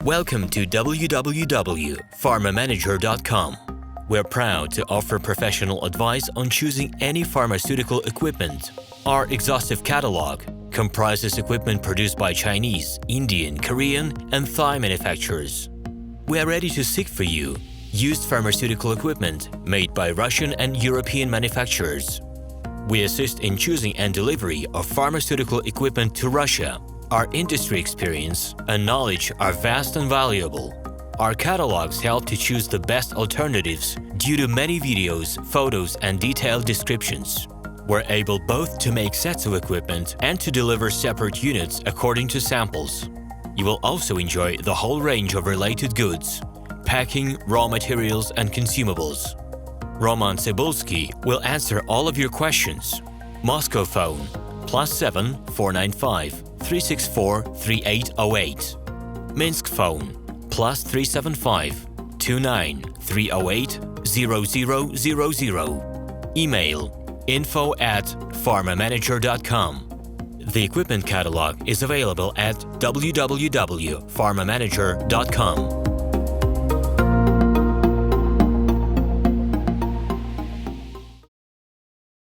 Welcome to www.pharmamanager.com. We're proud to offer professional advice on choosing any pharmaceutical equipment. Our exhaustive catalog comprises equipment produced by Chinese, Indian, Korean, and Thai manufacturers. We are ready to seek for you used pharmaceutical equipment made by Russian and European manufacturers. We assist in choosing and delivery of pharmaceutical equipment to Russia. Our industry experience and knowledge are vast and valuable. Our catalogs help to choose the best alternatives due to many videos, photos, and detailed descriptions. We're able both to make sets of equipment and to deliver separate units according to samples. You will also enjoy the whole range of related goods, packing, raw materials, and consumables. RomanTsibulsky will answer all of your questions. Moscow phone +7 495 364 3808. Minsk phone +375 29 308 0000. Email info@pharmamanager.com. The equipment catalog is available at www.pharmamanager.com.